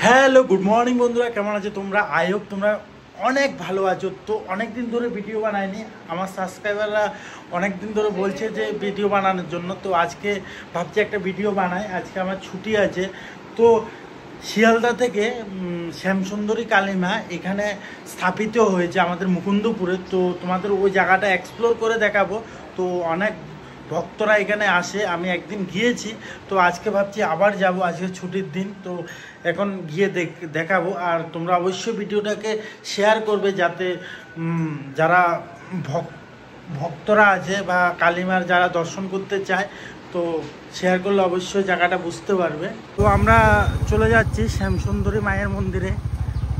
Hello good morning বন্ধুরা, কেমন আছো তোমরা? আই হোপ তোমরা অনেক ভালো আছো। তো অনেক দিন ধরে ভিডিও বানাইনি, আমার সাবস্ক্রাইবাররা অনেক দিন ধরে বলছে যে ভিডিও বানানোর জন্য। তো আজকে ভাবছি একটা ভিডিও বানাই। আজকে আমার ছুটি আছে। তো শিয়ালদা থেকে শ্যামসুন্দরী কালিমা এখানে স্থাপিত হয়েছে আমাদের মুকুন্দপুরে। তো তোমাদের ওই জায়গাটা এক্সপ্লোর করে দেখাবো। তো অনেক ভক্তরা এখানে আসে, আমি একদিন গিয়েছি। তো আজকে ভাবছি আবার যাব, আজকে ছুটির দিন। তো এখন গিয়ে দেখাবো। আর তোমরা অবশ্যই ভিডিওটাকে শেয়ার করবে, যাতে যারা ভক্তরা আছে বা কালিমার যারা দর্শন করতে চায়, তো শেয়ার করলে অবশ্যই জায়গাটা বুঝতে পারবে। তো আমরা চলে যাচ্ছি শ্যামসুন্দরী মায়ের মন্দিরে।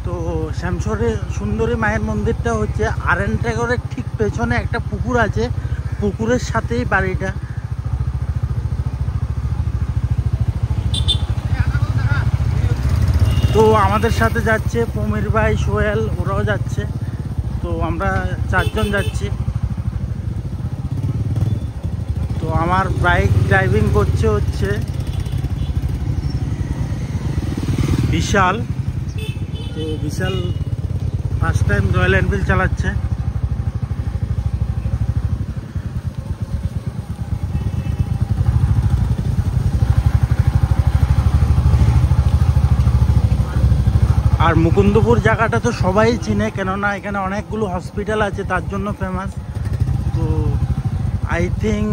তো শ্যামসুন্দরী মায়ের মন্দিরটা হচ্ছে আরএন টাগরের ঠিক পেছনে একটা পুকুর আছে, পুকুরের সাথেই বাড়িটা। তো আমাদের সাথে যাচ্ছে পমির ভাই, সোহেল, ওরাও যাচ্ছে। তো আমরা চারজন যাচ্ছি। তো আমার বাইক ড্রাইভিং করছে হচ্ছে বিশাল। তো বিশাল ফার্স্ট টাইম রয়্যাল এনফিল্ড চালাচ্ছে। আর মুকুন্দপুর জায়গাটা তো সবাই চিনে, কেননা এখানে অনেকগুলো হসপিটাল আছে, তার জন্য ফেমাস। তো আই থিঙ্ক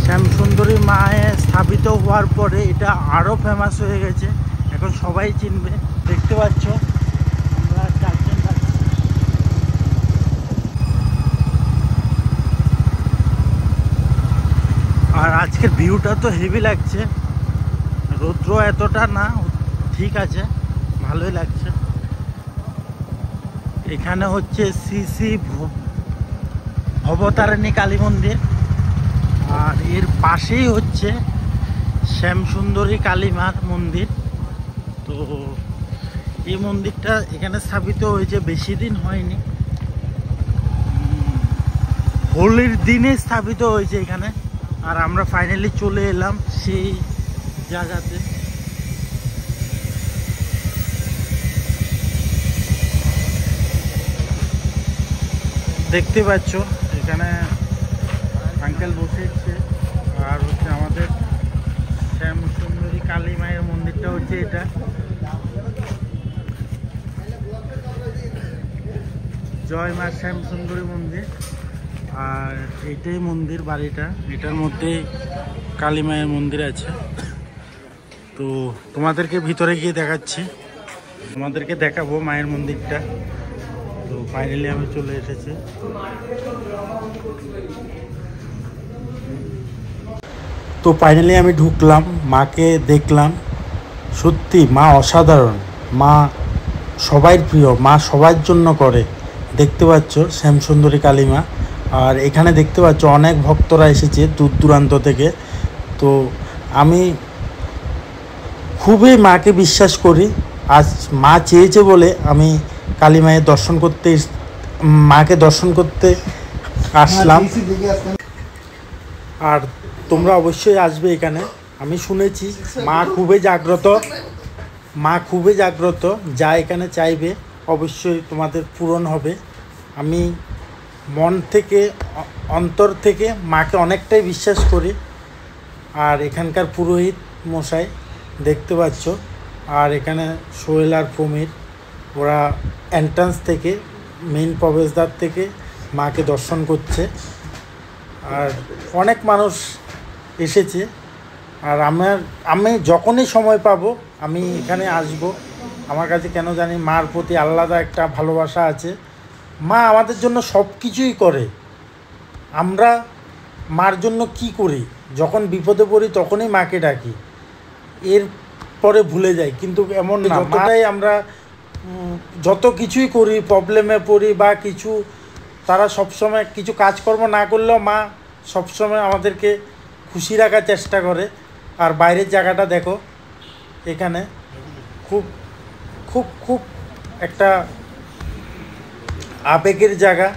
শ্যামসুন্দরী মায়ে স্থাপিত হওয়ার পরে এটা আরও ফেমাস হয়ে গেছে, এখন সবাই চিনবে। দেখতে পাচ্ছ আমরা চারজন যাচ্ছি। আর আজকের ভিউটা তো হেভি লাগছে, রৌদ্র এতটা না, ঠিক আছে, ভালোই লাগছে। এখানে হচ্ছে শ্রী ভবতারিণী কালী মন্দির, আর এর পাশেই হচ্ছে শ্যামসুন্দরী কালীমার মন্দির। তো এই মন্দিরটা এখানে স্থাপিত হয়েছে, বেশি দিন হয়নি, হোলির দিনে স্থাপিত হয়েছে এখানে। আর আমরা ফাইনালি চলে এলাম সেই জায়গাতে। দেখতে পাচ্ছ এখানে আঙ্কেল বসেছে। আর হচ্ছে আমাদের শ্যামসুন্দরী কালী মায়ের মন্দিরটা হচ্ছে এটা। জয় মা শ্যামসুন্দরী মন্দির। আর এইটাই মন্দির, বাড়িটা এটার মধ্যে কালী মায়ের মন্দির আছে। তো তোমাদেরকে ভিতরে গিয়ে দেখাচ্ছি, তোমাদেরকে দেখাবো মায়ের মন্দিরটা। তো ফাইনালি আমি চলে এসেছি। তো ফাইনালি আমি ঢুকলাম, মাকে দেখলাম। সত্যি মা অসাধারণ, মা সবাই প্রিয়, মা সবার জন্য করে। দেখতে পাচ্ছ শ্যামসুন্দরী কালীমা। আর এখানে দেখতে পাচ্ছ অনেক ভক্তরা এসেছে দূর দূরান্ত থেকে। তো আমি খুবই মাকে বিশ্বাস করি। আজ মা চেয়েছে বলে আমি কালী মায়ের মাকে দর্শন করতে আসলাম। আর তোমরা অবশ্যই আসবে এখানে। আমি শুনেছি মা খুবই জাগ্রত, যা এখানে চাইবে অবশ্যই তোমাদের পূরণ হবে। আমি মন থেকে, অন্তর থেকে মাকে অনেকটাই বিশ্বাস করি। আর এখানকার পুরোহিত মশাই দেখতে পাচ্ছ। আর এখানে সোহেল আর পমির, ওরা এন্ট্রান্স থেকে, মেইন প্রবেশদ্বার থেকে মাকে দর্শন করছে। আর অনেক মানুষ এসেছে। আর আমি যখনই সময় পাবো আমি এখানে আসব। আমার কাছে কেন জানি মার প্রতি আলাদা একটা ভালোবাসা আছে। মা আমাদের জন্য সব কিছুই করে। আমরা মার জন্য কি করি? যখন বিপদে পড়ি তখনই মাকে ডাকি, এর পরে ভুলে যাই। কিন্তু এমন না, যতটাই আমরা যত কিছুই করি, প্রবলেমে পড়ি বা কিছু, তারা সবসময় কিছু কাজকর্ম না করলেও মা সবসময় আমাদেরকে খুশি রাখার চেষ্টা করে। আর বাইরের জায়গাটা দেখো, এখানে খুব খুব খুব একটা আবেগের জায়গা।